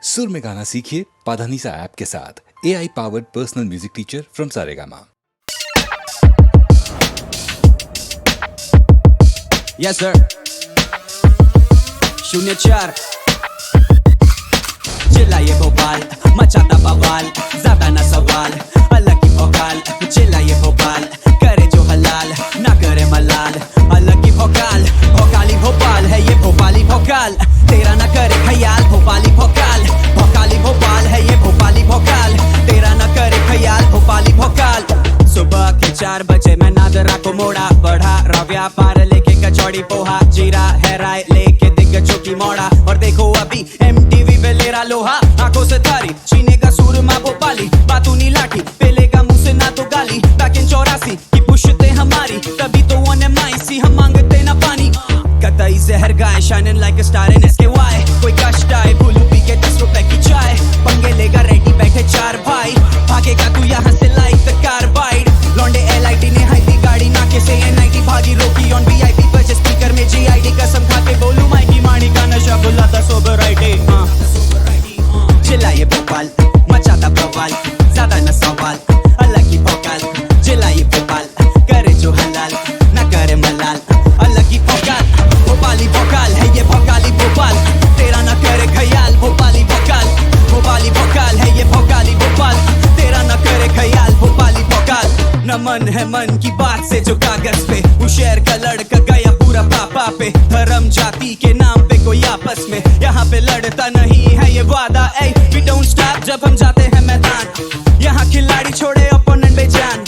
सुर में गाना सीखिए पाधानीसा ऐप के साथ। AI powered personal music teacher from Saregama. Yes sir. 04 चिल्लाइए भोपाल, मचाता बवाल, ज्यादा ना सवाल, अलग ही भोकाल। चिल्लाइए भोपाल, करे जो हलाल, ना करे मलाल। अलग ही भोकाल, भोकाली भोपाल है ये भोपाली भोकाल। तेरा ना करे ख्याल, भोपाली भोकाल। भोकाली भोपाल है ये भोपाली भोकाल। तेरा ना करे ख्याल, भोपाली भोकाल। सुबह के 4 बजे मैं नादरा को मोड़ा, बढ़ा रहा व्यापार लेके कचौड़ी पोहा, जीरा है राय लेके दिग्गजों की मोड़ा। और देखो अभी MTV पे ले रहा लोहा, आंखों से थारी छीने का सूरमा भोपाली। बातूनी लाठी पेलेगा मुंह से ना तो गाली। बैक इन 84 की पुश्ते हमारी, तभी तो NMIC हम मांगते ना पानी। कतई जहर गाय shining like a star in SKY। कोई कष्ट आए भूलू पी के 10 रुपए की चाय, पंगे लेगा रेडी बैठे 4 भाई। भागेगा तू यहाँ से लाइक द कार्बाइड। लौंडे LIT ने हाई दी गाड़ी नाके से NIT भागी रोकी ऑन VIP बजे स्पीकर में GID कसम खा के बोलू माइकी माणी का नशा बुलाता सोबराइटी। चिल्लाइए भोपाल, मचाता बवाल, ज्यादा न सवाल, अलग ही भोकाल। चिल्लाइए भोपाल, करे जो हलाल, ना करे मलाल। अलग ही भोकाल, भोपाली भोकाल है ये भोकाली भोपाल। तेरा ना करे ख्याल, भोपाली भोकाल। भोपाली भोकाल है ये भोकाली भोपाल। तेरा ना करे ख्याल, भोपाली भोकाल। न मन है मन की बात से जो कागज पे, वो शहर का लड़का गया पूरा पापा पे। धर्म जाति के नाम पे कोई आपस में यहाँ पे लड़ता नहीं है ये वादा। ऐ वी डोंट स्टॉप जब हम जाते हैं मैदान, यहाँ खिलाड़ी छोड़े ओपोनेंट बेजान।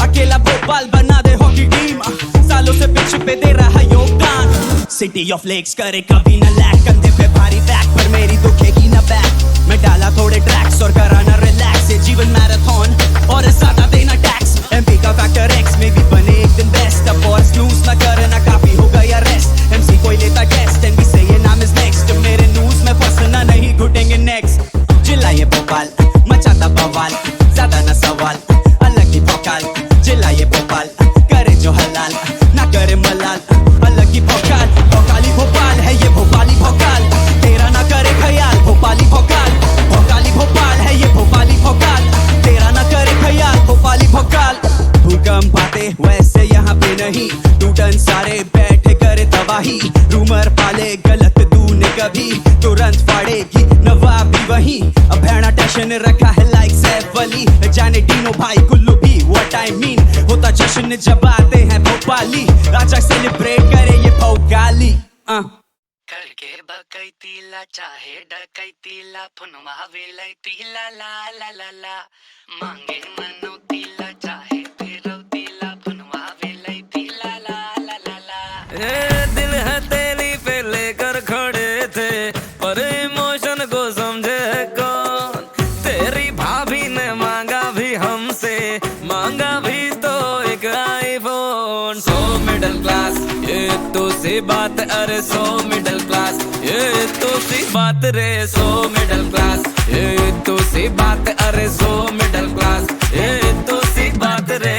अकेला भोपाल बना दे हॉकी टीम, सालों से पिच पे दे रहा योगदान। सिटी ऑफ लेक्स करे कभी न लैक, कंधे पे भारी बैग पर मेरी दुखेगी न बैक। मैं डाला थोड़े ट्रैक्स और करा ना रिलैक्स, ये जीवन मैराथन और ज्यादा देना टैक्स। MP का फैक्टर X में भी बने एक दिन बेस्ट। अब और स्नूज ना करे ना काफी हो गया रेस्ट। MC कोई लेता टेस्ट एंड भी से ये नाम इज नेक्स्ट। मेरे न्यूज में फंसना नहीं घुटेंगे नेक्स्ट। चिल्लाइए भोपाल, मचाता बवाल, ज्यादा ना सवाल, अलग ही भोकाल। चिल्लाइए भोपाल, करे जो हलाल, ना करे मलाल। अलग ही भोकाल, भोकाली भोपाल है ये भोपाली भोकाल। तेरा ना करे ख्याल, भोपाली भोकाल। भोकाली भोपाल है ये भोपाली भोकाल। तेरा ना करे ख्याल, भोपाली भोकाल। भूकंप आते वैसे यहाँ पे नहीं, टूटन सारे बैठे करे तबाही। रूमर पाले गलत तूने कभी, तुरंत फाड़ेगी नवाबी वही। अब भेड़ा टेंशन रखा है लाइक सैफ अली, जाने डीनो भाई कुल्लू भी व्हाट आई मीन। होता जश्न जब आते हैं भोपाली, आजा सेलिब्रेट करे ये भोकाली। करके बकैतीला चाहे डकैतीला, फुनवा वेलैतीला ला ला ला ला। मांगे मनौतीला चाहे फिरौतीला, फुनवा वेलैतीला ला ला ला ला। ए दिल है तेरी पे लेकर खड़े थे, पर इमोशन को समझे कौन। तेरी भाभी ने मांगा भी हमसे, मांगा भी तो एक आईफोन। सो मिडिल क्लास ये तो सी बात, अरे सो मिडिल क्लास ये तो सी बात रे। सो मिडिल क्लास ये तो सी बात, अरे सो मिडिल क्लास ये तो सी बात रे।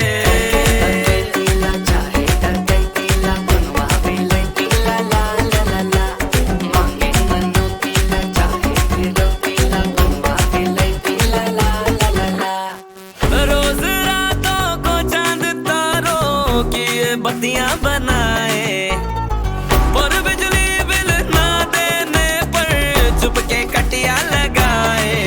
रोज रातों को चांद तारों की ये बत्तियां बनाए, पर बिजली बिल ना देने पर चुपके कटिया लगाए।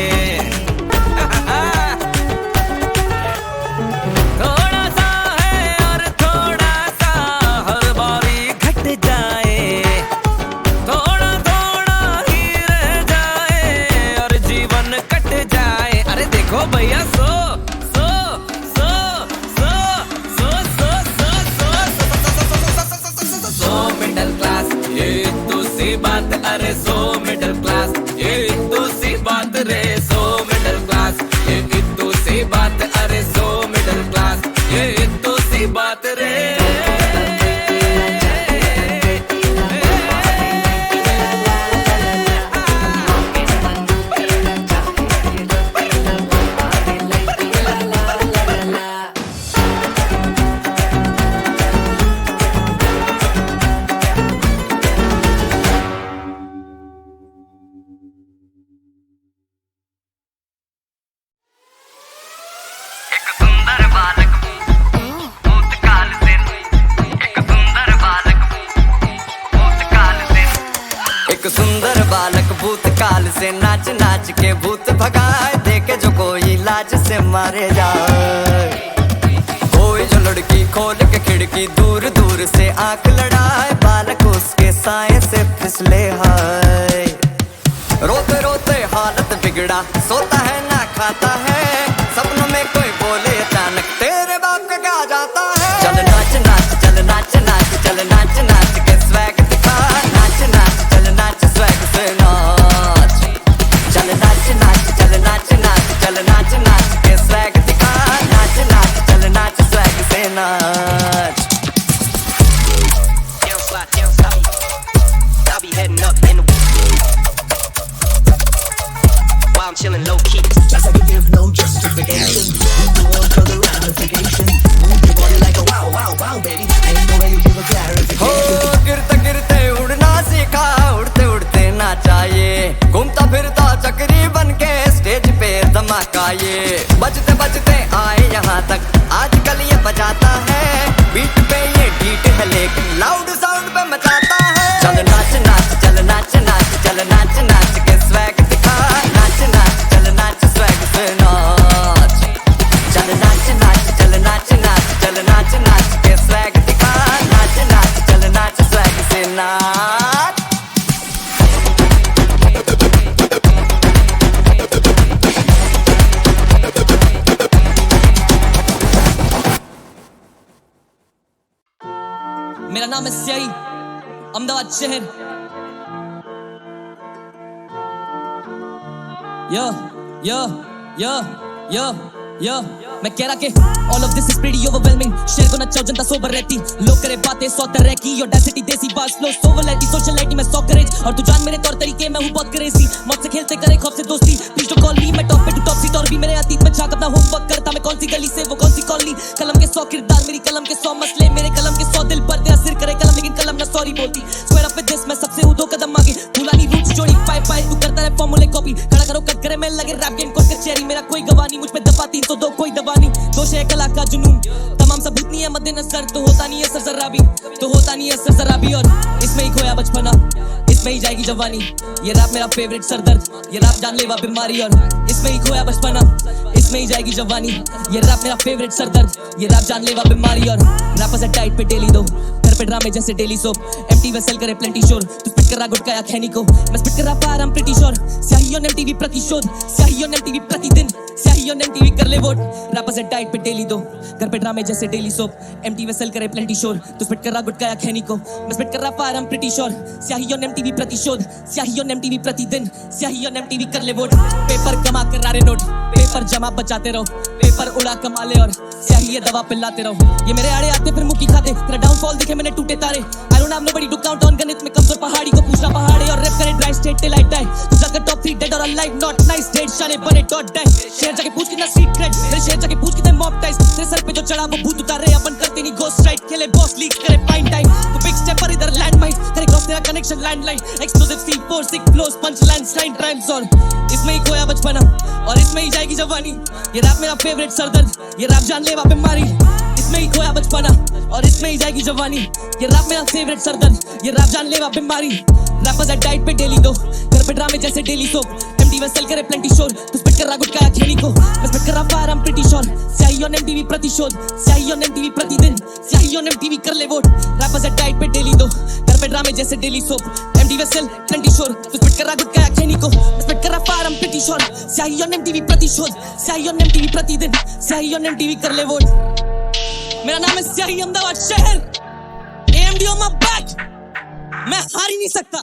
ताल से नाच नाच के भूत भगाए, देखे जो कोई लाज से मारे जाए। कोई जो लड़की खोल के खिड़की दूर दूर से आंख लड़ाए, बालक उसके साए से फिसले हाय। रोते रोते हालत बिगड़ा, सोता है ना खाता है, सपनों में कोई बोले अचानक तेरे बाप का क्या जाता है। चल नाच नाच चल नाच नाच चल नाच नाच के स्वैग दिखा, नाच नाच चल नाच स्वैग से नाच। चल नाच नाच चल नाच नाच चल नाच नाच के स्वैग दिखा, नाच नाच चल नाच स्वैग से नाच। I'll be heading up in the while I'm chilling low key. That's like a give no justification. You the one for the ramification. Move your body like a wow, wow, wow, baby. Ain't no way you give a हो clarification. गिरते गिरते उड़ना सीखा, उड़ते उड़ते नाचा ये, घूमता फिरता चक्री बन के स्टेज पे धमाका ये। बजते बजते आए यहाँ तक, आजकल ये बजाता है, बीट पे ये डीट है लेकिन लाउड साउंड पे मचाता है। चल नाच नाच चल नाच नाच चल नाच नाच के स्वैग दिखा, नाच नाच चल नाच स्वैग से नाच। चल नाच नाच चल नाच नाच चल नाच नाच के स्वैग दिखा, नाच नाच चल नाच स्वैग से नाच। मेरा नाम है स्याही, अहमदाबाद शहर। यो यो यो यो यो मैं कह रहा कि all of this is pretty overwhelming। शेर को नचाओ जनता सोबर रहती, लोग करे बातें सौ तरह की, ऑडेसिटी देसी बात फ्लो सोवलिटी सोशलिटी में सौ करेज, और तू जान मेरे तौर तरीके मैं हूँ बहुत क्रेजी। मौत से खेलते करे खौफ से दोस्ती, प्लीज डोंट कॉल मी, मैं टॉप पे टू टॉप सीट और भी मेरे अतीत में झांक अपना होमवर्क करता मैं कौन सी गली से वो कौन सी कॉलोनी। कलम के 100 किरदार मेरी कलम के 100 मसले, मेरे कलम के 100 दिल पर दे असर करे कलम, लेकिन कलम ना सॉरी बोलती। स्क्वायर अप विद दिस मैं सबसे हूँ 2 कदम आगे, फूलानी रूट्स जोड़ी पाई पाई तू करता रहे फॉर्मूले कॉपी, खड़ा करो कट करे मैं लगे रैप गेम कोट कचहरी, मेरा कोई गवाह नहीं, मुझ पे दफा 302 कोई दबा नहीं। दोष है कला का जुनून, तमाम सबूत नहीं है मद्देनजर, तो होता नहीं है सर जरा भी, तो होता नहीं है सर जरा भी, और इसमें ही खोया बचपना, इसमें ही जाएगी जवानी। ये रैप मेरा फेवरेट सरदर्द, ये रैप जानलेवा बीमारी, और इसमें ही खोया बचपना, इसमें ही जाएगी जवानी। ये रैप मेरा फेवरेट सरदर्द, ये रैप जानलेवा बीमारी, और रैपर्स है टाइट पे डेली दो, घर पे ड्रामे जैसे डेली सोप, एमटी वेसल करे प्लेंटी शोर, तू स्पिट कर रहा गुटका या खैनी को, मैं स्पिट कर रहा पार हम प्रिटी श्योर। स्याही ऑन एमटीवी प्रतिशोध, स्याही ऑन एमटीवी प्रतिदिन, स्याही ऑन एमटीवी कर ले वोट। रैपर्स है टाइट पे डेली दो, घर पे ड्रामे जैसे डेली सोप, एमटी वेसल करे प्लेंटी शोर, तू स्पिट कर रहा गुटका या खैनी को, मैं स्पिट कर रहा पार हम प्रिटी श्योर। स्याही ऑन एमटीवी प्रतिशोध, स्याही ऑन एमटीवी प्रतिदिन, स्याही ऑन एमटीवी कर ले वोट। पेपर कमा कर रहा रे नोट, पेपर जमा बचाते रहो, पेपर उड़ा कमा ले और स्याही ये दवा पिलाते रहो। ये मेरे आड़े आते फिर मुक्की खाते, तेरा डाउनफॉल देखे मैंने टूटे तारे। I don't have nobody to count on, गणित में कमजोर पहाड़ी को पूछना पहाड़े, और रैप करे dry state till I die. तू जाकर टॉप 3 डेड और अलाइव नॉट नाइस डेड, शाने बने डॉट डाई। शेर जाके पूछ कितना स्ट्रीट क्रेड, मेरे शेर जाके पूछ कितने मॉब टाइज, तेरे सर पे जो चढ़ा वो भूत उतारे, अपन करते नहीं घोस्ट राइट, खेले बॉस लीग करे प्राइम टाइम। तू बिग स्टेपर इधर लैंड माइन करे, क्रॉस तेरा connection landline, explosive C4 sick flows punch line स्लाइन राइम्स, और इसमें ही खोया बचपना, और इसमें ही जाएगी जवानी। ये रैप मेरा फेवरेट सरदर्द, ये रैप जानलेवा बीमारी, इसमें ही खोया बचपना, और इसमें ही जाएगी जवानी। ये रैप मेरा फेवरेट सरदर्द, ये रैप जानलेवा बीमारी। रैपर्स है डाइट पे डेली दो, घर पे ड्रामे जैसे डेली सोप, एमटी वेसल करे प्लेंटी शोर, तू स्पिट कर रहा गुटका या खैनी को, मैं स्पिट कर रहा फायर हम प्रिटी श्योर। स्याही ऑन एमटीवी प्रतिशोध, स्याही ऑन एमटीवी प्रतिदिन, स्याही ऑन एमटीवी कर ले वोट। रैपर्स है डाइट पे डेली दो, घर पे ड्रामे जैसे daily soap, empty vessel plenty शोर, तू स्पिट कर रहा गुटका या खैनी को, मैं स्पिट कर रहा फायर हम प्रिटी श्योर। स्याही ऑन एमटीवी प्रतिशोध, स्याही ऑन एमटीवी प्रतिदिन, स्याही ऑन एमटीवी कर ले वोट। मेरा नाम है स्याही, अहमदाबाद शहर, AMD on my back, मैं हार ही नहीं सकता।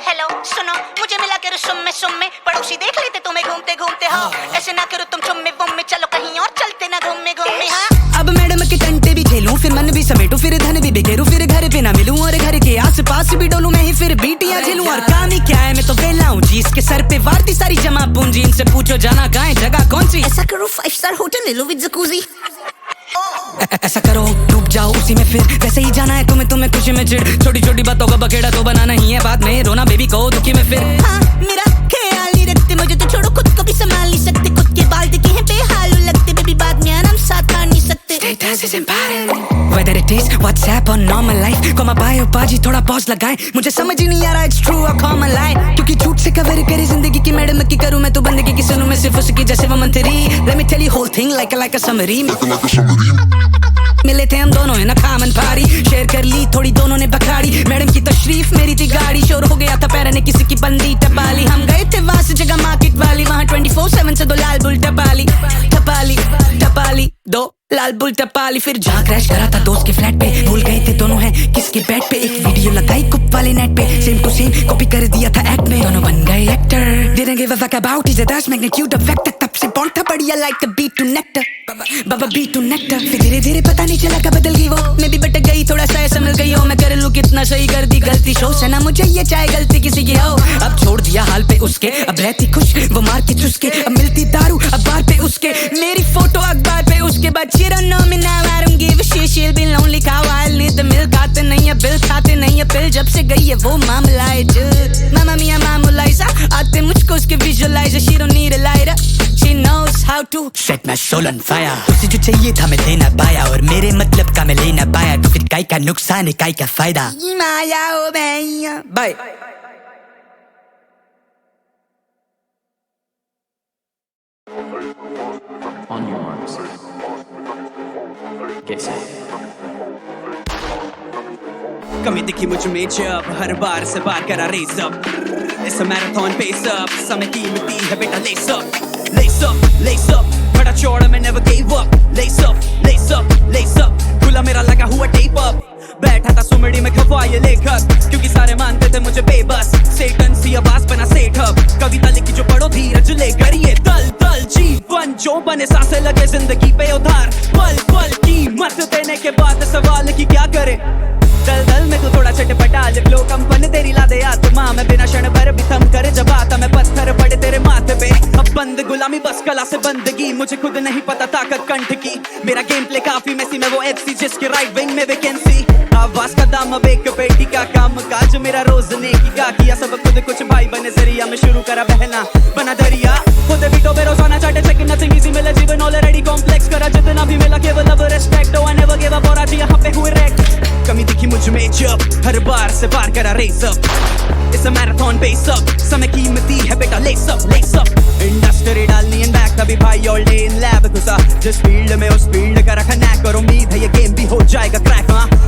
हेलो सुनो, मुझे मिला के सुम्मे पड़ोसी देख लेते तुम्हें घूमते घूमते। हाँ ऐसे ना करो तुम चुम्मे बुम्मे, चलो कहीं और चलते ना घूमे घूमे। हाँ अब मैडम के टंटे भी खेलूं, फिर मन भी समेटूं, फिर धन भी बिखेरूं, फिर घर पे ना मिलूं, और घर के आस पास भी डोलूं मैं ही, फिर बीटियां खेलूं। और काम ही क्या है, मैं तो वेला हूँ जी, इसके सर पे वारती सारी जमा पूंजी। इनसे पूछो जाना कहाँ है, जगह कौन सी? ऐसा करो 5 स्टार होटल ले लो विद जकूजी। ऐसा करो डूब जाओ उसी में, फिर वैसे ही जाना है तुम्हें खुशी में चिढ़। छोटी छोटी बातों का बखेड़ा तो बनाना ही है, बाद में रोना बेबी कहो दुखी में फिर। हाँ मेरा ख्याल नहीं रखते, मुझे तो छोड़ो, खुद को भी संभाल नहीं सकते, खुद के बाल दिखे हैं बेहाल लगते, बेबी बाद में आराम साथ मार नहीं सकते। romance is important. Whether it is WhatsApp or normal life, को मैं पाए बाजी थोड़ा पॉज लगाए. मुझे समझ ही नहीं आ रहा it's true or common lie. क्योंकि झूठ से कवर करे जिंदगी की मैडम की करूँ मैं तो बंदगी की सुनूं मैं सिर्फ उसकी जैसे वो मंत्री. Let me tell you whole thing like a summary. मिले थे हम दोनों in a common party. Share कर ली थोड़ी दोनों ने बखाड़ी. मैडम की तशरीफ मेरी थी गाड़ी. शोर हो गया था पैर ने किसी की बंदी टपाली. हम गए थे वास जगह मार्केट वाली. वहाँ 24/7 से दो लाल बुल टपाली. टपाली टपाली दो लाल बुल टपाली. फिर जहाँ क्रैश करा था दोस्त के फ्लैट पे. भूल गए थे दोनों हैं किसके बेड पे. एक वीडियो लगाई कुप वाले नेट पे. सेम टू सेम कॉपी कर दिया था एक्ट में. दोनों बन गए actor. Didn't give a fuck about his ass magnitude of vector. तब से बॉन्ड था बढ़िया like the beat to nectar. Baba beat to nectar. फिर धीरे धीरे पता नहीं चला कब बदल गई वो. मैं भी भटक गई थोड़ा सा ऐसा मिल गई हो. मैं कर लूँ कितना सही कर दी गलती. शो से ना मुझे ये चाहे गलती किसी की हो. अब छोड़ दिया हाल पे उसके. अब रहती खुश वो मार के चुसके. अब मिलती दारू अब बार पे उसके. मेरी फोटो अखबार पे उसके बाद. She don't know me now, I don't give a shit. She'll be lonely cow, I'll need the milk. आते नहीं है बिल खाते नहीं है पिल. जब से गई है वो मामला है जुद. मामा मिया मामूलाइजा आते मुझको उसके visualiser. She don't need a lighter, she knows how to set my soul on fire. उसे जो चाहिए था मैं दे ना पाया और मेरे मतलब का मैं ले ना पाया. तो फिर काई का नुकसान है काई का फायदा. माया ओ मैया bye. On your marks. Get set. कमी दिखी मुझ में जब हर बार से बार करा race up. It's a marathon pace up. समय कीमती है बेटा lace up. Lace up, lace up. बड़ा चौड़ा मैं never gave up. Lace up, lace up, lace up. खुला मेरा लगा हुआ tape up. बैठा था सुमड़ी में खफा ये लेखक. क्योंकि सारे मानते थे मुझे बेबस. सेटन सी आवाज बना सेठ अब. कविता लिखी जो पढ़ो धीरज लेकर. ये दल दल जीवन जो बने सांसें लगे जिंदगी पे उधार. पल पल कीमत देने के बाद सवाल की क्या करे. दल दल में तो थोड़ा चटपटा. जब लो कंपन तेरी ला दे आत्मा. मैं बिना क्षण भर भी थम करे जब आता मैं. पत्थर पड़े तेरे माथे पे. अब बंद गुलामी बस कला से बंदगी. मुझे खुद नहीं पता ताकत कंठ की. मेरा गेम प्ले काफी मैसी. मैं वो एफसी जिसके राइट विंग में वैकेंसी. आवाज का दाम अब एक बेटी का काम काज. मेरा रोज नेकी का किया सब खुद कुछ भाई बने जरिया. मैं शुरू करा बहना बना दरिया. खुद भी तो बेरोजाना चाटे चेक नथिंग इजी मिला. जीवन ऑलरेडी कॉम्प्लेक्स करा जितना भी मिला केवल अब respect. I never give up और आज यहाँ पे हुए रैक. कमी दिखी मुझ में जब हर बार से बार करा race up. It's a marathon pace up. समय कीमती है बेटा lace up, lace up. Industry डालनी इन बैक तभी भाई all day in lab घुसा. जिस फील्ड में उस फील्ड का रखा नैक. और उम्मीद है ये गेम भी हो जाएगा crack.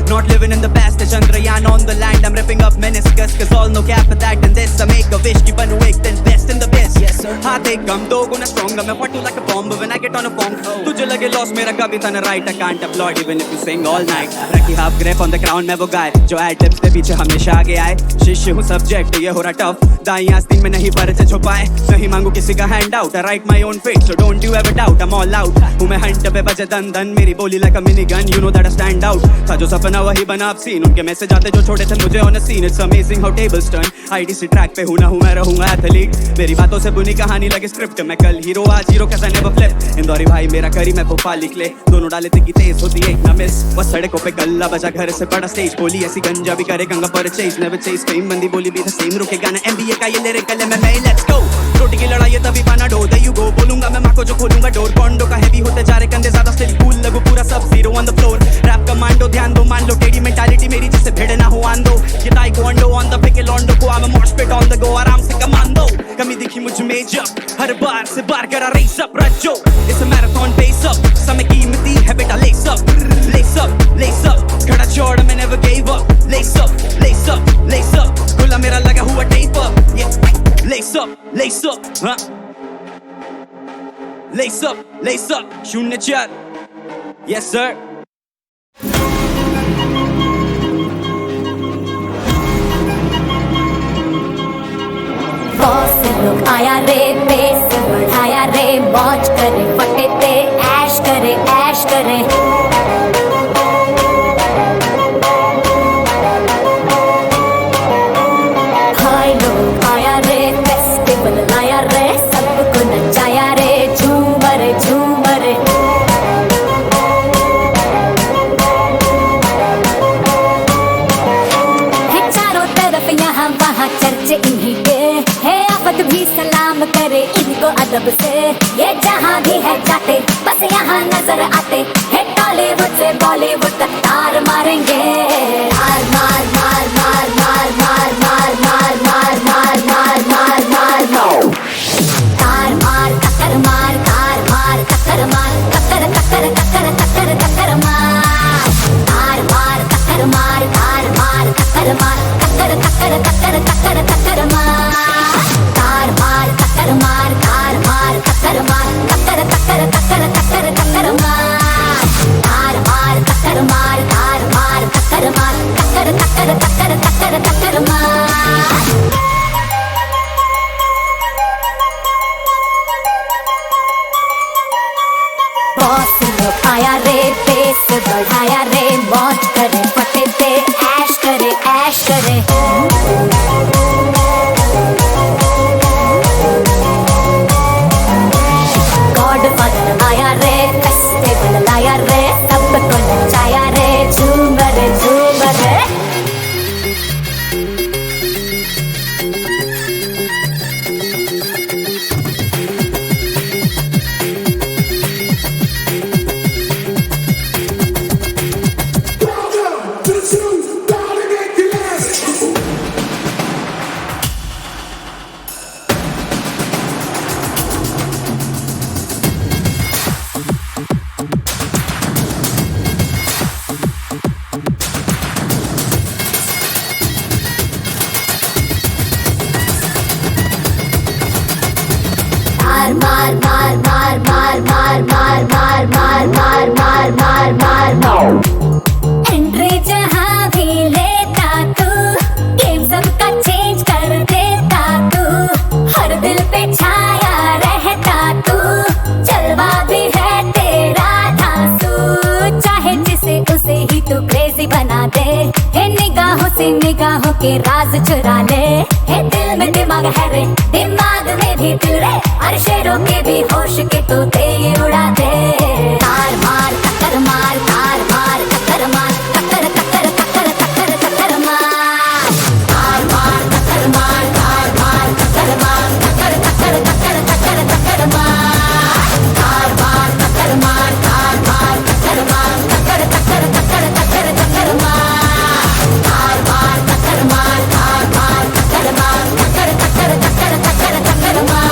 Not living in the past. Chandrayaan on the land. I'm ripping up meniscus cause all no cap at that. And this I make a wish की बनूं एक दिन best in the best. Yes sir. हाथ एक कम दो गुना stronger. मैं fart like a bomb when I get on a bomb. तुझे लगे loss मेरा कभी था ना right. I can't applaud even if you sing all night. रखी half grip on the crown मैं वो guy जो ad-libs के पीछे हमेशा आगे आए. शिष्य हूँ सब्जेक्ट ये हो रहा टफ. दाईं आस्तीन में नहीं परिचय छुपाए. नहीं मांगू किसी का hand out. I write my own fate so don't you ever doubt. I'm all out. हूँ मैं हंट पे बजे दन दन. मेरी बोली like a minigun. You know that I stand out. था जो सपना वही बना अब सीन. उनके मैसेज आते जो छोड़े थे मुझे on a scene. It's amazing how tables turn. IDC track पे हूँ ना हूँ मैं रहूँगा एथलीट. मेरी बातों से बुनी कहानी लगे स्क्रिप्ट. मैं कल हीरो आज हीरो कैसा नेवर फ्लिप. इंदौरी भाई मेरा करी मैं भोपाल निकले. दोनों डाले थे की तेज होती एक ना मिस. वो सड़कों पे गल्ला बजा घर से बड़ा स्टेज. बोली ऐसी गंजा भी करे गंगा पर चेस. नेवर चेस फेम मंदी बोली भी सेम रुके गाना. MBA का ये लिरिकल है मैं लेट्स गो. रोटी की लड़ाई है तभी पाना डो. There you go बोलूंगा मैं माँ को जो खोलूंगा डोर. कॉन्डो का हैवी होते जा रहे कंधे ज्यादा स्टिल कूल लगो पूरा सब zero on the floor. Rap commando ध्यान दो मान लो. टेढ़ी मेंटालिटी मेरी जिससे भिड़ ना हो आंदो. ये ताइक्वांडो ऑन द पिक लॉन्डो को. I'm a mosh pit on the go. आराम से कमांडो. कमी दिखी मुझ में जब हर बार से बार करा race up Rajjo. It's a marathon pace up. समय कीमती है बेटा lace up, lace up, lace up. खड़ा चौड़ मैं never gave up. Lace up, lace up, lace up. खुला मेरा लगा हुआ tape up. Yeah. Lace up, lace up. हाँ. Lace up, lace up. 04. Yes sir. Boss लोग आया रे. बेस बढ़ाया रे. मौज करे फटे ते. ऐश करे ऐश करे. भाई लोग आया रे. फेस्टिवल लाया रे. सबको नचाया रे. झूमर झूमर. है चारों तरफ यहाँ वहाँ चर्चे इन्हीं के. भी सलाम करे इनको अदब से. ये जहाँ भी है जाते बस यहाँ नजर आते. है टॉलीवुड से बॉलीवुड तक तार मारेंगे। मार मार मार मार मार मार मार मार मार मार मार मार मार मार तार मार टक्कर मार कार मार टक्कर मार टक्कर टक्कर टक्कर टक्कर टक्कर मार तार मार टक्कर मार कार मार टक्कर मार टक्कर टक्कर टक्कर टक्कर टक्कर मार तार मार टक्कर मार कार मार टक्कर मार टक्कर टक्कर टक्कर टक्कर टक्कर मार तार मार टक्कर मार कार मार टक्कर मार टक्कर टक्कर टक्कर टक्कर टक्कर मार। बॉस लोग आया रे पेस बढ़ाया रे मौज करे फटे थे ऐश करे ऐश करे। गॉडफादर आया रे फेस्टिवल लाया रे सबको नचाया रे झूमर झूमर। मार मार मार मार मार मार मार मार मार मार मार मार मार। एंट्री जहाँ भी लेता तू गेम सबका चेंज कर देता तू हर दिल पे छाया रहता तू जलवा भी है तेरा धांसू चाहे जिसे उसे ही तू क्रेजी बना दे। हे निगाहों से निगाहों के राज चुरा ले। हे दिल में दिमाग है रे दिमाग में भी दिल रे और शेरों के भी होश के तो ये उड़ा दे। तार मार टक्कर मार तार मार टक्कर मार टक्कर टक्कर टक्कर टक्कर टक्कर मार तार मार टक्कर मार तार मार टक्कर मार टक्कर टक्कर टक्कर टक्कर टक्कर मार तार मार टक्कर मार तार मार टक्कर मार टक्कर टक्कर टक्कर टक्कर टक्कर मार तार मार टक्कर मार तार मार टक्कर मार टक्कर टक्कर टक्कर टक्कर टक्कर मार।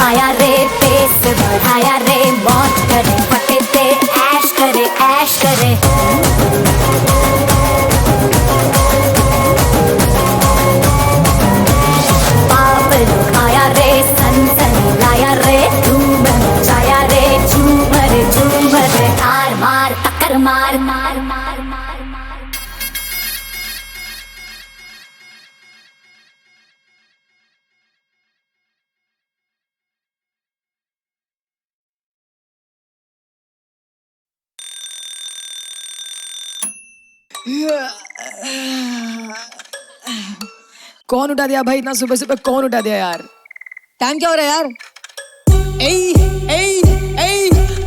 आया रे पेस बढ़ाया रे मौज करे फटे थे ऐश करे ऐश करे। पाप लोग आया रे सनसनी लाया रे धूम मचाया रे झूमर झूमर। तार मार टक्कर मार मार मार मार मार। कौन उठा दिया भाई इतना सुबह सुबह कौन उठा दिया यार? टाइम क्या हो रहा है यार?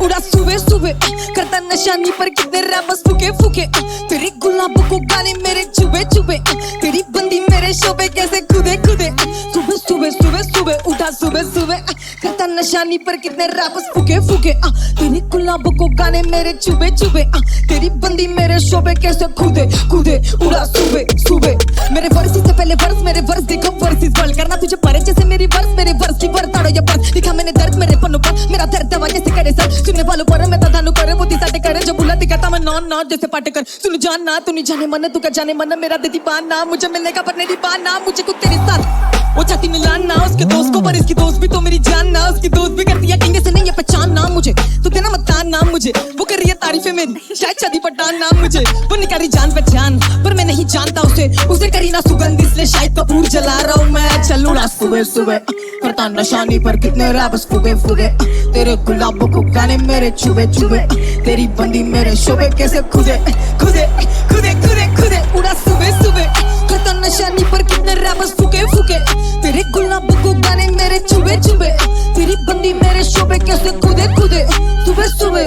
उड़ा सुबह सुबह करता नशानी पर कितने रैमस फूके फूके। तेरी गुलाबों को गाने मेरे चुबे चुबे तेरी बंदी मेरे शोबे कैसे खुदे खुदे। सुबह सुबह सुबह सुबह उठा सुबह सुबह करता नशानी पर कितने रैमस फूके फूके। तेरी गुलाबों को गाने मेरे चुबे चुबे तेरी बंदी मेरे शोबे कैसे खुदे खुदे। उड़ा सुबह सुबह मेरे वर्ष से पहले वर्ष मेरे वर्ष देखो वर्ष वर्ल्ड करना तुझे परे जैसे मेरी वर्ष मेरे वर्ष की बरताड़ो ये बस दिखा मैंने दर्द मेरे पन्नों पर मेरा दर्द दवा कैसे करे सर सुनने वालों पर मैं तानु करे वो दिसाते करे जो बुला दिखाता मैं नॉन नॉट जैसे पाटे कर सुन जानना तू नहीं जाने मन तू क्या जाने मन मेरा देती पाना मुझे मिलने का पर नहीं पाना मुझे कुछ तेरे साथ वो चाहती मिलाना उसके दोस्त को पर इसकी दोस्त भी तो मेरी जान ना उसकी दोस्त भी करती है किंगे से नहीं ये पहचान ना मुझे तो तेरा मतान नाम मुझे वो कर रही है तारीफें मेरी शायद शादी पठान नाम मुझे वो नहीं करी जान पहचान पर मैं नहीं जानता उसे करी ना सुगंध इसलिए शायद कपूर जला रहा हूँ मैं चलू ना सुबह सुबह करता नशानी पर कितने रैप्स फुगे फुगे तेरे गुलाबों को गाने मेरे चुबे चुबे तेरी बंदी मेरे शोबे कैसे खुदे खुदे खुदे खुदे खुदे उड़ा सुबह सुबह करता नशानी पर कितने रैप्स फुगे फुगे तेरे गुलाबों को गाने मेरे चुबे चुबे तेरी बंदी मेरे शोबे कैसे खुदे खुदे सुबह सुबह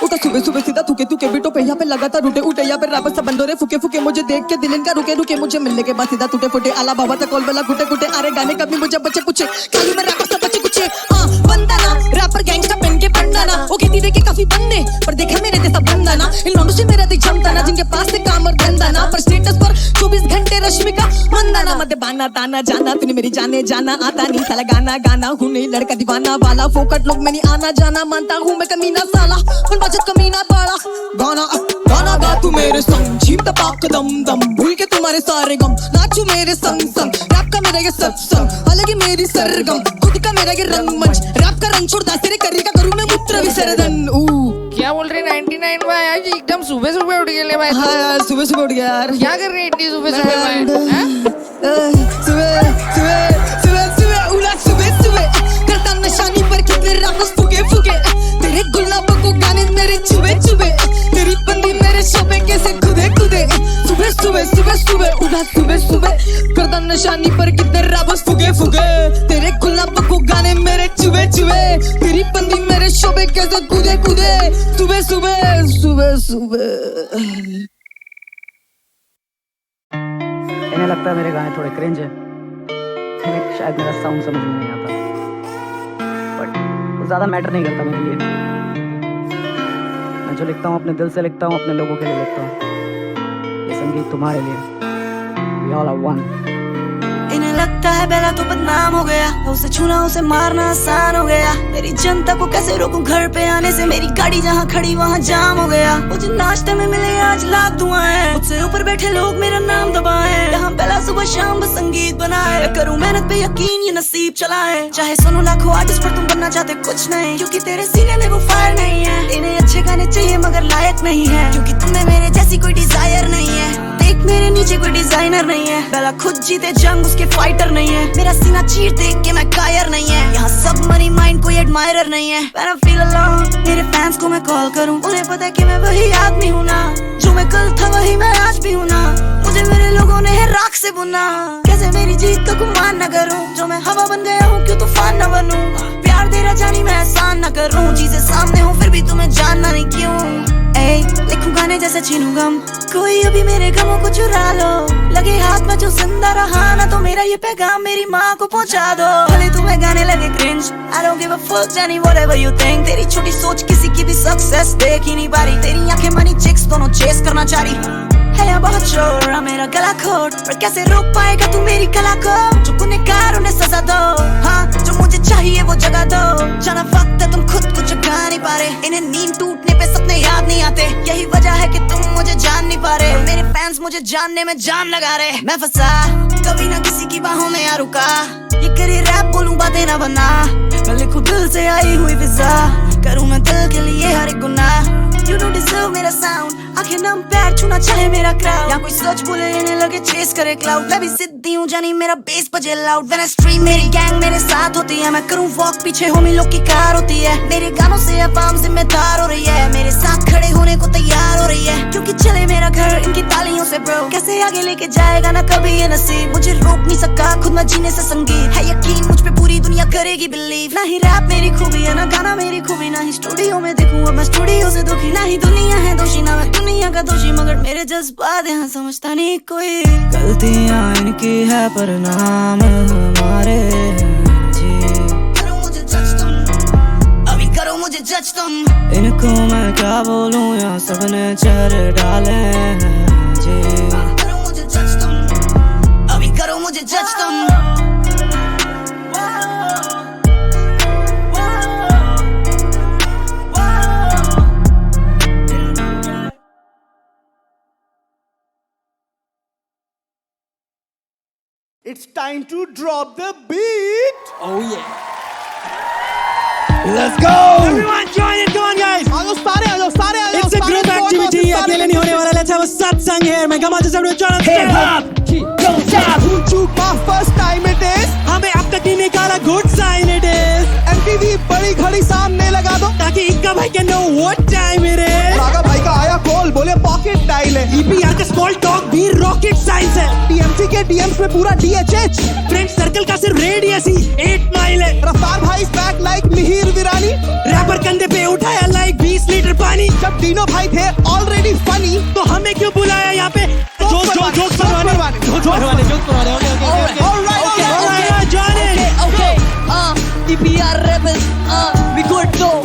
उठा सुबह सुबह सीधा थूके थूके बीटों पे यहाँ पे लगातार रूटे उठे यहाँ पे रैपर सब बंदोरे फूके फूके मुझे देख के दिल इनका रुके रुके मुझे मिलने के बाद सीधा टूटे फूटे आला बाबा तक कॉल बेला घुटे घुटे अरे गाने कभी मुझे बच्चे पूछे खाली में रैपर सब बच्चे कुछे हाँ बंदाना रैपर गैंगस्टर पेन के बंदाना वो कहती देखे काफी बंदे पर देखा मेरे जैसा बंदाना इन लौंडों से मेरा दिख जमता ना जिनके पास से काम और धंधा पर स्टेटस पर 24 घंटे रश्मिका मंदाना मत बाना ताना जाना तूने मेरी जाने जाना आता नहीं साला गाना गाना हूँ नहीं लड़का दीवाना वाला फोकट लोग मैंने आना जाना मानता हूँ मैं कमीना साला पर बचत कमीना बाड़ा गाना गाना गा तू मेरे संग जीप तपाक दम दम भूल के तुम्हारे सारे गम नाचू मेरे संग संग रैप का मेरा ये सत्संग अलग ही मेरी सरगम खुद का मेरा ये रंगमंच रैप का रंग छोड़ दासरे करी का करूँ मैं मूत्र विसर्जन क्या बोल रहे 99 भाई आज एकदम सुबह सुबह उठ गए भाई। हाँ यार सुबह सुबह उठ गया यार। क्या कर रहे हैं इतनी सुबह सुबह भाई? सुबह सुबह सुबह सुबह उला सुबह सुबह करता नशानी पर कितने राफ्स फूके फूके तेरे गुलाबों को गाने मेरे चुबे चुबे तेरी बंदी मेरे शोबे कैसे खुदे खुदे सुबह सुबह सुबह सुबह उला सुबह सुबह करता नशानी पर कितने राफ्स फूके फूके तेरे गुलाबों को गाने मेरे चुबे चुबे तेरी बंदी मेरे शोबे कैसे खुदे खुदे सुबह सुबह सुबह सुबह। इन्हें लगता है मेरे गाने थोड़े क्रिंज है, इन्हें शायद मेरा साउंड समझ में नहीं आता, बट वो ज़्यादा मैटर नहीं करता मेरे लिए। मैं जो लिखता हूँ अपने दिल से लिखता हूँ, अपने लोगों के लिए लिखता हूँ। ये संगीत तुम्हारे लिए। We all are one। इन्हें लगता है बेला तो बदनाम हो गया, उसे छूना उसे मारना आसान हो गया। मेरी जनता को कैसे रोकूं घर पे आने से, मेरी गाड़ी जहाँ खड़ी वहाँ जाम हो गया। मुझे नाश्ते में मिले आज लाख दुआएं, मुझसे ऊपर बैठे लोग मेरा नाम दबाएं। यहाँ बेला सुबह शाम बस संगीत बनाए, करूँ मेहनत पे यकीन ये नसीब चलाए। चाहे सुनो लाखों आर्टिस्ट पर तुम बनना चाहते कुछ नहीं, क्योंकि तेरे सीने में वो फायर नहीं है। इन्हें अच्छे गाने चाहिए मगर लायक नहीं है, क्योंकि तुम्हें मेरे जैसी कोई डिजायर नहीं है। देख मेरे नीचे कोई डिजाइनर नहीं है, बेला खुद जीते जंग उसके फाइटर नहीं है। मेरा सीना चीर देख के मैं कायर नहीं है, यहाँ सब मनी माइंड कोई एडमायरर नहीं है। When I feel alone, मेरे फैंस को मैं कॉल करूँ, उन्हें पता है कि मैं वही आदमी हूँ ना, जो मैं कल था वही मैं आज भी हूँ ना। मुझे मेरे लोगों ने है राख से बुना, कैसे मेरी जीत का गुमान न करूँ, जो मैं हवा बन गया हूँ क्यों तूफान न बनूं। प्यार दे रहा जानी मैं एहसान न करूँ, चीजें सामने हूँ फिर भी तुम्हें जानना नहीं क्यों। लिखूं गाने जैसे छीनूं गम, कोई अभी मेरे गमों को चुरा लो। लगे हाथ में जो जिंदा रहा ना, तो मेरा ये पैगाम मेरी माँ को पहुँचा दो। भले तुम्हें गाने लगे cringe, I don't give a fuck Johnny whatever you think। तेरी छोटी सोच किसी की भी सक्सेस देख ही नहीं पा रही, तेरी आंखें मनी चिक्स दोनों चेस करना चाह रही है। यहाँ बहुत शोर मेरा गला खोट, पर कैसे रोक पाएगा तू मेरी कला को। जो गुनहगार उन्हें सजा दो, हाँ जो मुझे चाहिए वो जगह दो। जाना वक्त है तुम खुद को जगा नहीं पा रहे, इन्हें नींद टूटने पे सपने याद नहीं आते। यही वजह है कि तुम मुझे जान नहीं पा रहे, मेरे फैंस मुझे जानने में जान लगा रहे। मैं फंसा कभी ना किसी की बाहों में आ रुका, ये करे रैप बोलूं बातें ना बना। मैं लिखूं दिल से आई हुई फिजा, करूं मैं दिल के लिए हर एक गुनाह। You don't deserve मेरा साउंड, आंखें नम पैर छूना चाहे मेरा क्राउड। यहाँ कोई सच बोले इन्हें लगे चेस करे क्लाउड, मैं भी सिद्धि हूँ जानी मेरा बेस बजे लाउड। When I stream मेरी गैंग मेरे साथ होती है, मैं करूँ वॉक पीछे होमी लोग की कार होती है। मेरे गानों से अवाम जिम्मेदार हो रही है, मेरे साथ खड़े होने को तैयार हो रही है, क्योंकि चले मेरा घर इनकी तालियों से ब्रो। कैसे आगे लेके जाएगा ना कभी ये नसीब, मुझे रोक नहीं सका खुद मैं जीने से संगीत है। यकीन मुझ पे पूरी दुनिया करेगी बिलीव, ना ही रैप मेरी खूबी है ना गाना मेरी खूबी, ना ही स्टूडियो में देखूँ अब मैं स्टूडियो से दुखी। ना ही दुनिया है दोषी ना मैं दुनिया का दोषी, मगर मेरे जज्बात यहाँ समझता नहीं कोई। गलतियाँ इनकी है पर नाम हमारे जी। करो मुझे जज तुम, अभी करो मुझे जज तुम। इनको मैं क्या बोलूँ यहाँ सबने चेहरे डाले हैं जी। करो मुझे जज तुम, अभी करो मुझे जज तुम। It's time to drop the beat. Oh yeah. Let's go. Everyone join in, come on guys. Aao sare. It's a group activity. अकेले नहीं होने वाला. Let's have a satsang here. मैं कमाल से everyone join us. Hip hop, don't stop. Chukka first time it is. हमें अब तक नहीं निकाला. Good sign it is. MTV बड़ी घड़ी सामने लगा दो, ताकि इक्का भाई can know what time it is. रागा भाई का आया कॉल, बोले पॉकेट डायल है. EPR का स्मॉल टॉक भी रॉकेट साइंस है. TMC के DMs में पूरा DHH. फ्रेंड सर्कल का सिर्फ रेडियस ही 8 माइल है. रफ्तार भाई back like Mihir Virani. Rapper कंधे पे उठाया लाइक 20 लीटर पानी. जब तीनों भाई थे ऑलरेडी फनी, तो हमें क्यों बुलाया यहाँ पे? जोक करवाने। TPR rebels, we good though,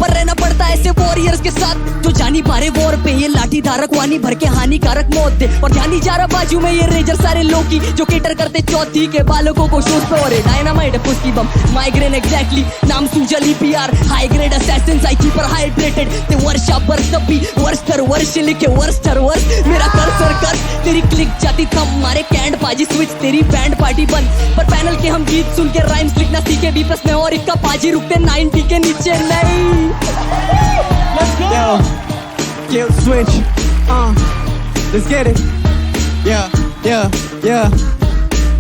पर रहना पड़ता है ऐसे वॉरियर्स के साथ जो जानी पारे वॉर पे। ये लाठी धारक वानी भर के हानिकारक मौत दे, और ध्यानी जा रहा बाजू में ये रेजर सारे लोकी जो केटर करते चौथी के बालकों को शोज पे। और डायनामाइट है पुस्की बम माइग्रेन एग्जैक्टली नाम Sujal EPR high grade Assassin's IQ पर हाइड्रेटेड ते वर्षा बर्स तभी वर्ष तर वर्ष लिखे वर्ष तर वर्ष मेरा कर्सर कर तेरी क्लिक जाती थम मारे कैंड पाजी स्विच तेरी बैंड पार्टी बंद। पर पैनल के हम गीत सुन के राइम्स लिखना सीखे B+ में और इक्का पाजी रुकते 90 के नीचे नहीं। Yo, kill switch, let's get it. Yeah.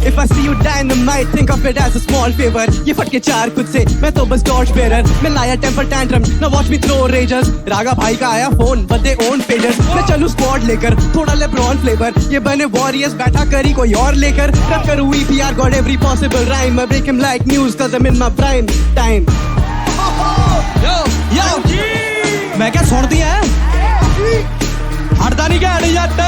If I see you dynamite, think of it as a small favor. ये फटके चार खुद से, मैं तो बस torch bearer. मैं लाया temper tantrum, now watch me throw rages. रागा भाई का आया phone, but they own pages. मैं चलूँ squad लेकर, थोड़ा LeBron flavor. ये बने warriors, बैठा करी कोई और लेकर. रख करूँ EPR, got every possible rhyme. I break him like news, cause I'm in my prime time. Yo, मैं क्या छोड़ दिया है? हटदा नहीं क्या जट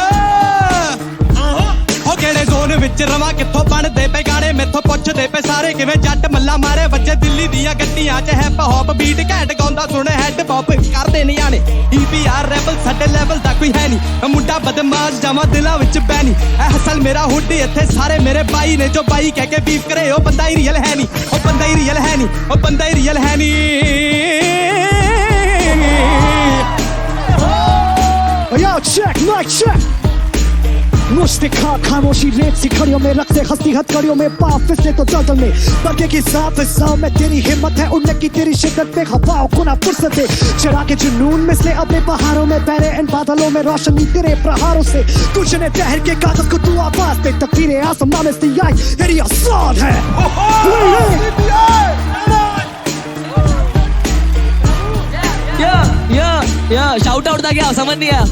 हो केड़े जोन विच रवा किथों बनदे पे गाने मेथों पुछदे पे सारे किवें जट मल्ला मारे वजे दिल्ली दियां गड्डियां च हिप हॉप बीट घैंट गाउंदा सुने हेड पॉप करदे नहीं आने EPR रेबल साडे लेवल दा कोई है नहीं मुंडा बदमाश जावा दिलां विच बैनी ऐ हसल मेरा हुड्डी इत्थे सारे मेरे बाई ने जो बाई कह के बीफ करे ओ बंदा ही रियल है नहीं ओ बंदा ही रियल है नहीं ओ बंदा ही रियल है नहीं। Yo, check, mic check. मुझसे खामोशी रेत सी खड़ियों में रखते हंसती हथकड़ियों में पाँव फिसले तो जलजल में बल्कि की साफ में तेरी हिम्मत है उड़ने की तेरी शिद्दत पे हवाओं को ना फुर्सत है चढ़ा के जुनून में से अपने पहाड़ों में बहरे इन बादलों में रोशनी तेरे प्रहारों से कुछ ने ठहर के कागज को तू आवाज दे तकदीरें आसमां में से आई तेरी आसान है। या शाउट आउट था क्या समझ नहीं आया।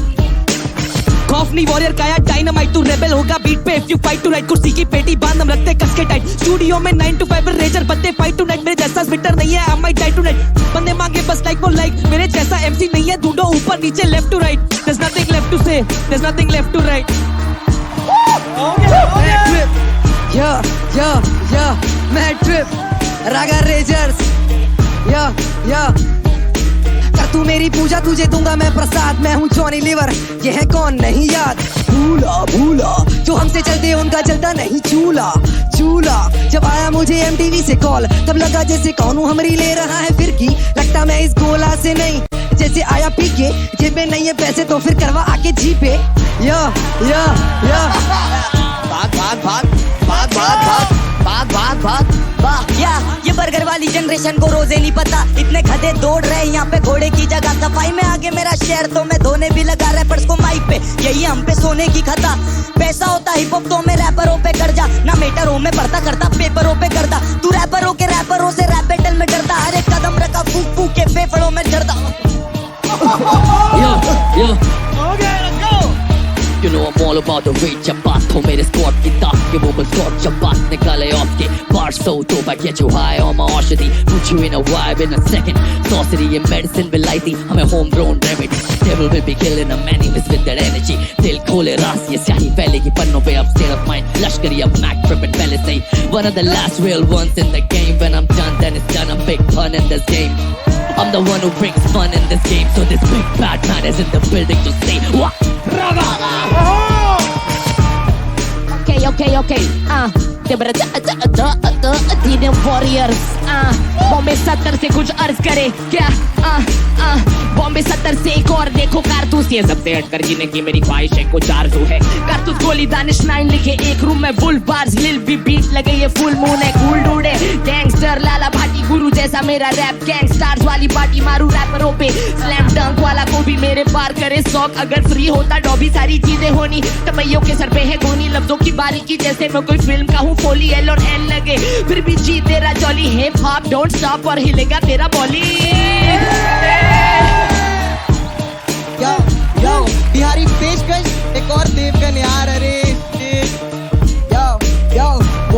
खौफनी वॉरियर काया डायनामाइट तू रेबल होगा बीट पे if you fight to right कुर्सी की पेटी बांध हम रखते कस के टाइट स्टूडियो में 9 to 5 रेजर बंदे फाइट टू नाइट मेरे जैसा स्पिटर नहीं है I might die tonight बंदे मांगे बस लाइक वो लाइक मेरे जैसा MC नहीं है ढूंढो ऊपर नीचे left to right there is nothing left to say there is nothing left to right. या मैं ट्रिप रागा रेजर्स या कर तू मेरी पूजा तुझे दूंगा मैं प्रसाद मैं हूँ जॉनी लीवर ये है कौन नहीं याद भूला जो हमसे चलते उनका चलता नहीं चूल्हा जब आया मुझे MTV से कॉल तब लगा जैसे कौन हूँ हमरी ले रहा है फिर की लगता मैं इस गोला से नहीं जैसे आया पी के जेब में नहीं है पैसे तो फिर करवा आके जी पे या भाग या ये बर्गर वाली जनरेशन को रोजे नहीं पता इतने गधे दौड़ रहे यहाँ पे घोड़े की जगह सफाई में आगे मेरा शहर तो मैं धोने भी लगा रैपर्स को माइक पे यही हम पे सोने की खता पैसा होता हिप हॉप तो मैं रैपरों पे कर जा ना मेटरों में पढ़ता करता पेपरों पे करता तू रैपरों के रैपरों से रैप बैटल में डरता हर एक कदम रखा फूक फूक के फेफड़ों में डरता। You know I'm all about the rage जब बात हो मेरे स्क्वाड की ताक के वो शॉट जब बात निकाले ऑफ के बार so dope I get you high on my औषधि put you in a vibe in a second sorcery ये medicine will lie थी हमें home grown remedy devil will be killing a man with that energy दिल खोले रास ये स्याही फैलेगी पन्नों पे अब state of mind लश्करी अब Mac tripping पहले से one of the last real ones in the game when I'm done then it's done I'm big pun in this game I'm the one who brings fun in this game so this big bad man is in the building to say what Okay. Teenage Warriors. Bombay 70 से कुछ अर्ज करे क्या बॉम्बे 70 से एक और देखो कारतूस ये सबसे हटकर जीने की मेरी ख्वाहिश है कुछ आरज़ू है कारतूस गोली दानिश 9 लिखे एक रूम में बुल बार्स लिल भी बीट लगे ये फुल मून है कूल डूड है गैंगस्टर लाला भाटी गुरु जैसा मेरा रैप गैंग स्टार्स वाली पार्टी मारू रैपरों पे स्लैम डंक वाला को भी मेरे पार करे शौक अगर फ्री होता डॉबी सारी चीजें होनी टमैयों के सर पे है गोनी लफ्जों की बारीकी जैसे मैं कोई फिल्म का हूँ फोली एल और एन लगे फिर भी जी तेरा jolly hip hop don't stop और हिलेगा तेरा बॉली। यो बिहारी पेशकश एक और देवगन यार अरे यो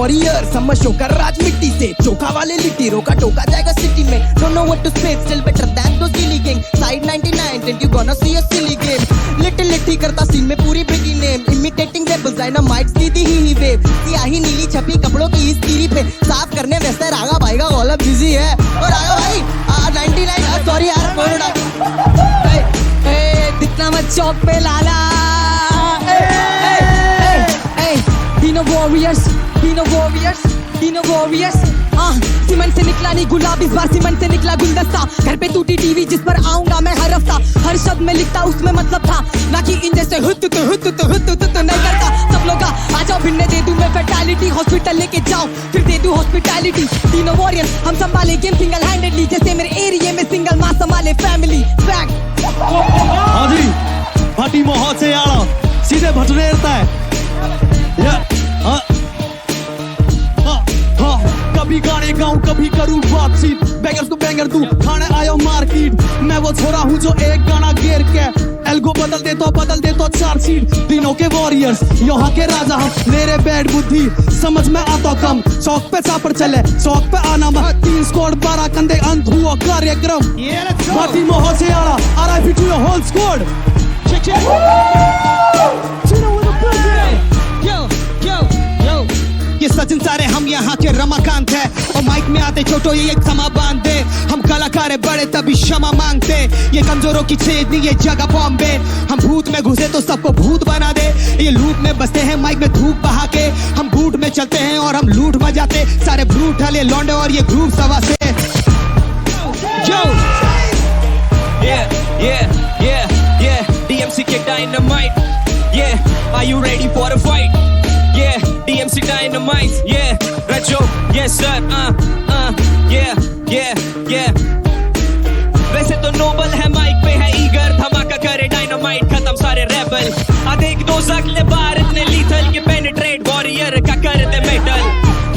वॉरियर समझ शोकर राज मिट्टी से चोखा वाले लिट्टी रोका टोका जाएगा सिटी में don't know what to say still better than those silly gang side 99 and you gonna see a silly game little करता सीन में पूरी बिगी नेम imitating rebels dynamite सीधी ही वेव सियाही नीली छपी कपड़ों की इस तीरी पे साफ करने वैसे रागा भाई का कॉलम बिजी है और रागा भाई 99 सॉरी यार फोन उठा दिखना मत चौक पे लाला Dino Warriors सीमेंट से निकला नहीं गुलाब इस बार सीमेंट से निकला गुलदस्ता घर पे टूटी टीवी जिस पर आऊंगा मैं हर हफ्ता हर शब्द में लिखता उसमें मतलब था ना कि इन जैसे हुत नहीं करता सब लोग आ जाओ भिड़ने दे दूं मैं फैटालिटी हॉस्पिटल लेके जाओ फिर दे दूं हॉस्पिटैलिटी Dino Warriors हम संभाले गेम सिंगल हैंडेडली जैसे मेरे एरिया में सिंगल मां संभाले फैमिली फैक्ट हाँ जी भट्टी मोहत से आड़ा सीधे भटरेरता है कभी गाने गाऊं कभी करूं बातचीत बैंगर्स को बैंगर दूं खाने आया मार्केट मैं वो छोरा हूं जो एक गाना घेर के एल्गो बदल दे तो 4 सीट दिनों के वॉरियर्स यहाँ के राजा हम मेरे बैड बुद्धि समझ में आता कम चौक पे सापर चले चौक पे आना मत 3 स्क्वाड 12 कंधे अंत हुआ कार्यक्रम बाटी मोह से आड़ा RIP to your whole squad ये सचिन सारे हम यहाँ के रमाकांत है और माइक में आते छोटो ये एक समा बांधते हम कलाकार बड़े तभी क्षमा मांगते ये कमजोरों की छेद ये जगह बॉम्बे हम भूत में घुसे तो सबको भूत बना दे ये लूप में बसते हैं माइक में धूप बहा के हम बूट में चलते हैं और हम लूट बजाते सारे ब्रूट हले लौंडे और ये ग्रुप सवा से Yeah DMC के dynamite Yeah are you ready for a fight Yeah DMC dynamite Yeah Retro Yes sir Yeah वैसे तो नोबल है माइक पे है ईगर धमाका करे डायनामाइट खत्म सारे रेबल आ देख दो अगले बार इतने लीथल के पेनिट्रेट वॉरियर का कर दे metal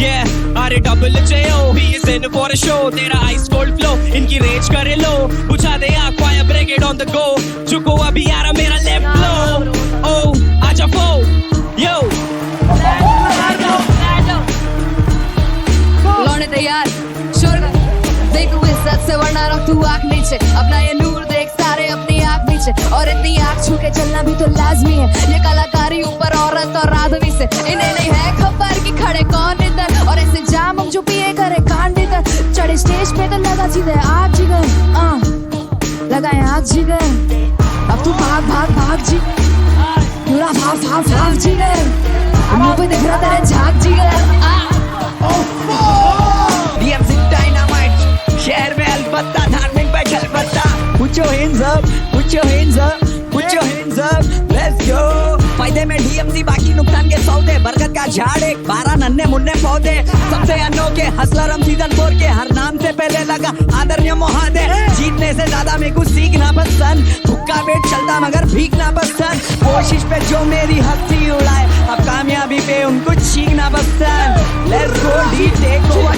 Yeah RAJO he is in for a show तेरा ice cold flow इनकी रेज करे लो बुझा दे आँख fire brigade on the go चुको अभी यारा मेरा left blow Oh आजा फो Yo लौंडे तैयार शोर कर देख तू इज्जत से वरना रख तू आँख नीचे अपना ये नूर देख सारे अपनी आँख नीचे और इतनी आँख छू के चलना भी तो लाजमी है ये कलाकारी ऊपर औरत और आदमी से इन्हें नहीं है खबर कि खड़े कौन इधर और ऐसे जाम हम जो पिए करे कांड इधर चढ़े स्टेज पे तो लगा सीधे आग जिगर लगाए आग जिगर अब तू भाग जी पूरा भाग जिगर मुंह पे दिख रहा तेरे झाग जिगर DMC Dynamite शहर में अलबत्ता धार्मिक बैठल बत्ता Put your hands up Put your hands up Put your hands up Let's go फायदे में DMC बाकी नुकसान के सौदे बरगद का झाड़ एक 12 नन्हे मुन्ने पौधे सबसे अनोखे हसलर हम सीजन 4 के हर नाम से पहले लगा आदरणीय मोहादे जीतने से ज्यादा मेरे को सीखना पसंद भुक्का पेट चलता मगर भीगना पसंद कोशिश पे जो मेरी हंसी उड़ाए अब कामयाबी पे उनको छीनना पसंद Let's go D take over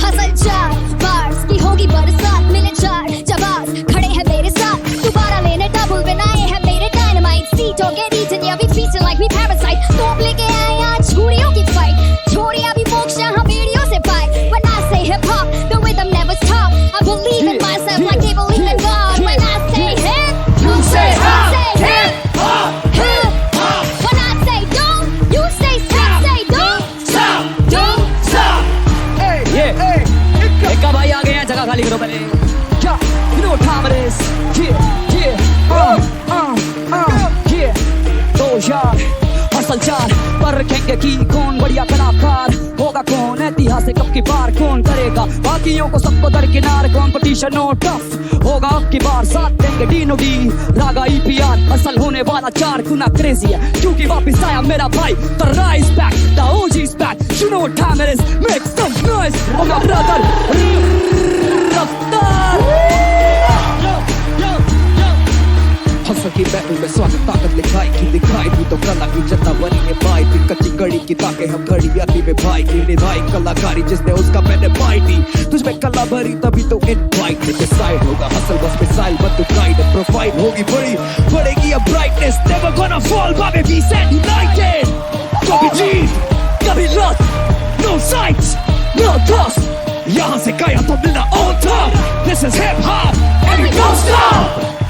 hustle चार बार्स की होगी बरसात मिले चार जवाब खड़े हैं मेरे साथ दोबारा लेने डबल बनाए हैं मेरे डायनामाइट सीट और गेट ईटन या we feature like we parasite तो लेके आए आज छुरियों की फाइट छोड़िया भी मोक्ष यहाँ वीडियो से पाए when I say hip hop the rhythm never stop I believe in myself like they believe in God when I say hip you say hop hip hop hip hop when I say don't you say stop say don't stop एक भाई आ गए हैं जगह खाली करो पहले क्या you know what time it is तो यार हसल चार पर रखेंगे कि कौन बढ़िया कलाकार होगा कौन ऐतिहासिक अब की बार कौन करेगा बाकियों को सबको दरकिनार कंपटीशन नो टफ होगा अब की बार साथ देंगे Dino D रागा EPR असल होने वाला 4 गुना क्रेजी है क्योंकि वापस आया मेरा भाई the rise back the OG is back you know what time it is make some noise oh my brother रफ्तार सकी मैं उनमें स्वागत ताकत लिखाई की दिखाई तू तो कला की जनता बनी है भाई फिर कच्ची कड़ी की ताके हम घड़ी आती में भाई की निभाई कलाकारी जिसने उसका मैंने पाई थी तुझमें कला भरी तभी तो इनवाइट डिसाइड होगा हसल बस मिसाइल बट तू गाइड प्रोफाइल होगी बड़ी बढ़ेगी अब brightness never gonna fall babe we stand united कभी जीत कभी loss no sites no toss यहाँ से गया तो मिलना on top this is hip hop and we don't stop